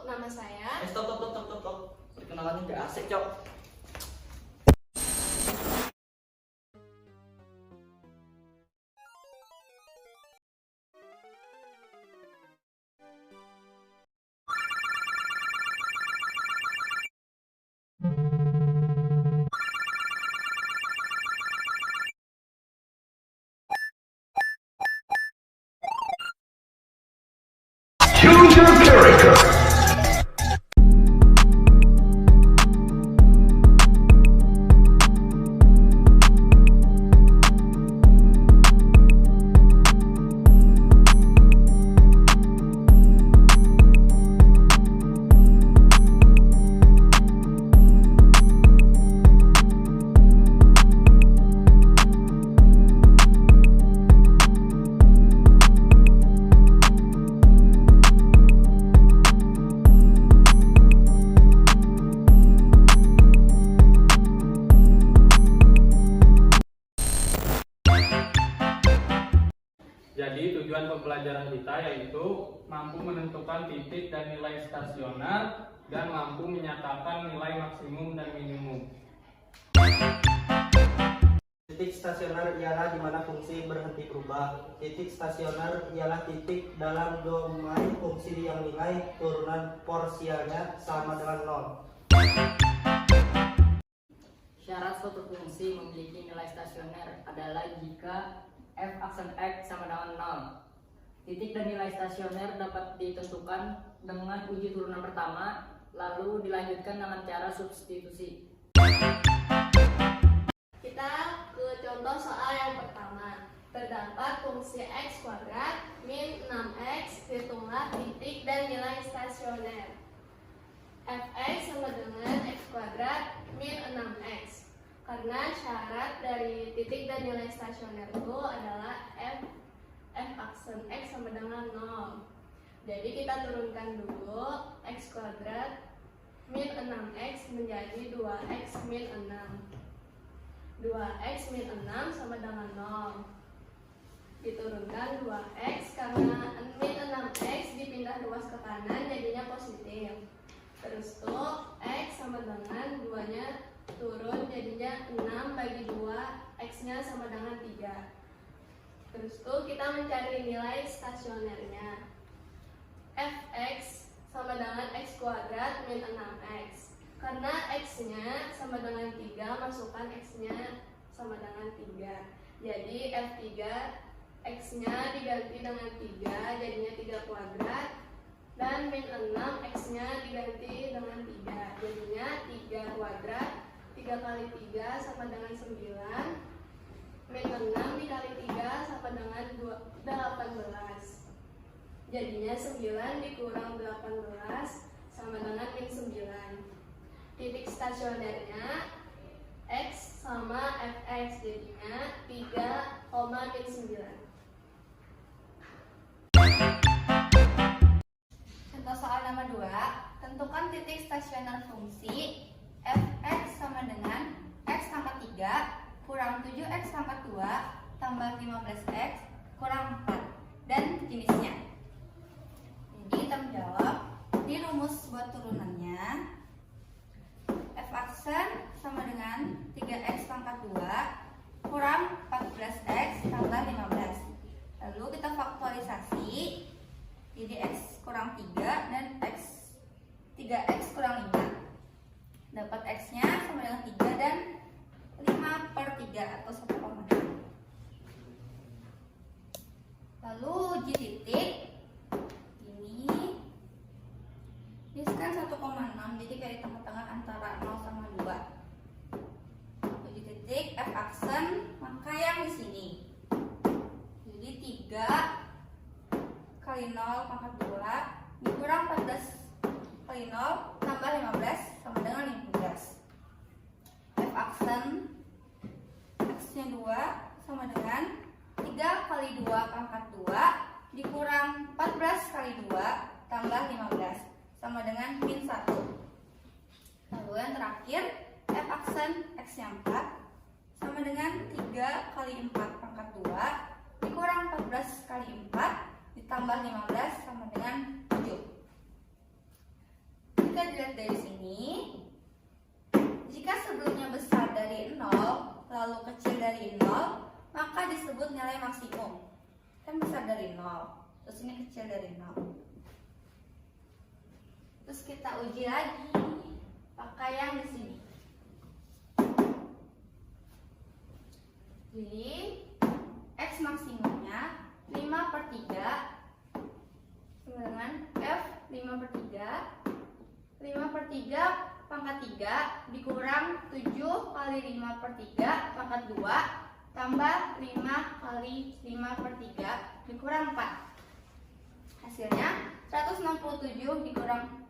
nama saya. Stop. Perkenalannya nggak asik, Cok. Choose your character. Jadi tujuan pembelajaran kita yaitu mampu menentukan titik dan nilai stasioner dan mampu menyatakan nilai maksimum dan minimum. Titik stasioner ialah di mana fungsi berhenti berubah. Titik stasioner ialah titik dalam domain fungsi yang nilai turunan porsialnya sama dengan 0. Syarat suatu fungsi memiliki nilai stasioner adalah jika f aksen x sama dengan 0. Titik dan nilai stasioner dapat ditentukan dengan uji turunan pertama, lalu dilanjutkan dengan cara substitusi. Kita ke contoh soal yang pertama. Terdapat fungsi x kuadrat min 6x hitunglah titik dan nilai stasioner. Fx sama dengan x kuadrat min 6x. Karena syarat dari titik dan nilai stasioner itu adalah f aksen x sama dengan 0. Jadi kita turunkan dulu x kuadrat min 6x menjadi 2x min 6. 2x min 6 sama dengan 0. Diturunkan 2x karena min 6x dipindah luas ke kanan jadinya positif. Terus tuh x sama dengan 2 nya turun jadinya 6 bagi 2, x nya sama dengan 3. Terus tuh kita mencari nilai stasionernya. Fx sama dengan x kuadrat min 6x. Karena x nya sama dengan 3, masukkan x nya sama dengan 3. Jadi F3 x nya diganti dengan 3 jadinya 3 kuadrat. Dan min 6 x nya diganti dengan 3 jadinya 3 kuadrat. 3 kali 3 sama dengan 9. Min 6 dikali 3 sama dengan 18. Jadinya 9 dikurang 18 sama dengan min 9. Titik stasionernya x sama fx jadinya 3, min 9. Contoh soal nomor 2, tentukan titik stasioner fungsi fx sama dengan x pangkat 3 kurang 7x pangkat 2 tambah 15x kurang 4 dan jenisnya. Jadi kita menjawab di rumus buat turunannya f aksen sama dengan 3x pangkat 2 kurang 14x tambah 15. Lalu kita faktorisasi jadi x kurang 3 dan 3x kurang 5. Dapat x nya sama dengan 3 dan 5/3 atau 1,6. Lalu uji titik ini kan 1,6, jadi kayak tengah-tengah antara 0 sama 2. Uji titik f aksen maka yang di sini. Jadi 3 kali 0 pangkat 2 dikurang 14 kali 0 tambah 15 sama dengan 15. F aksen x nya 2 sama dengan 3 kali 2 pangkat 2 dikurang 14 kali 2 tambah 15 sama dengan min 1. Lalu yang terakhir f aksen x nya 4 sama dengan 3 kali 4 pangkat 2 dikurang 14 kali 4 ditambah 15 sama dengan 7. jika dilihat dari sini, jika sebelumnya besar dari 0 lalu kecil dari 0, maka disebut nilai maksimum. Kan besar dari 0, terus ini kecil dari 0. Terus kita uji lagi pakai yang di sini. Jadi X maksimumnya 5/3 dengan F 5/3. 5/3 pangkat 3 dikurang 7 kali 5/3 pangkat 2 tambah 5 kali 5/3 dikurang 4. Hasilnya 167 dikurang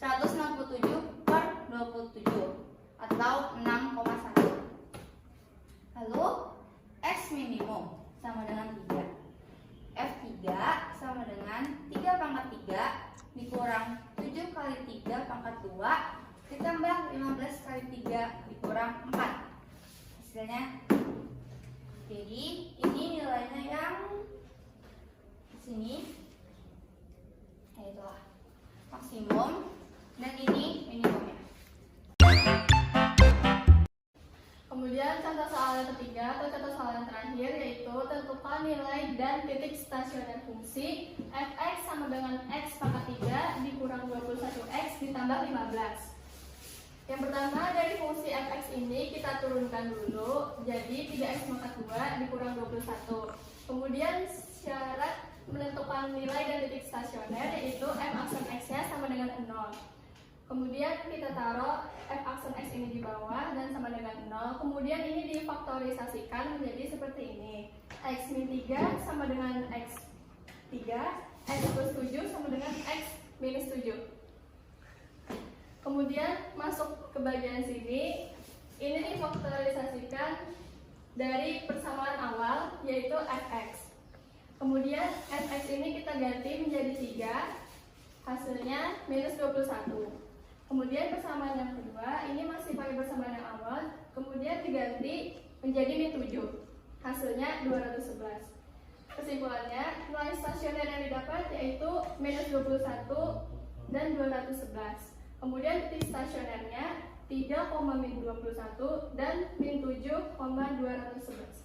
167/27 atau 6,1. Lalu X minimum sama dengan 3. F3 sama dengan 3/3 dikurang 7 kali 3 pangkat 2 ditambah 15 kali 3 dikurang 4. Hasilnya, jadi ini nilainya yang di sini, itulah maksimum, dan ini minimumnya. Kemudian contoh soal yang ketiga atau contoh soal yang terakhir yaitu tentukan nilai dan titik stasioner fungsi fx sama dengan x pangkat 3 dikurang 21x ditambah 15. Yang pertama dari fungsi fx ini kita turunkan dulu, jadi 3x pangkat 2 dikurang 21. Kemudian syarat menentukan nilai dan titik stasioner yaitu f aksen x-nya sama dengan 0. Kemudian kita taruh f aksen x ini di bawah dan sama dengan 0. Kemudian ini difaktorisasikan menjadi seperti ini. X min 3 sama dengan x 3, x plus 7 sama dengan x minus 7. Kemudian masuk ke bagian sini, ini difaktorisasikan dari persamaan awal yaitu fx. Kemudian fx ini kita ganti menjadi 3, hasilnya minus 21. Kemudian persamaan yang kedua, ini masih pakai persamaan yang awal, kemudian diganti menjadi min 7, hasilnya 211. Kesimpulannya, nilai stasioner yang didapat yaitu minus 21 dan 211. Kemudian titik stasionernya 3,-21 dan min 7,211.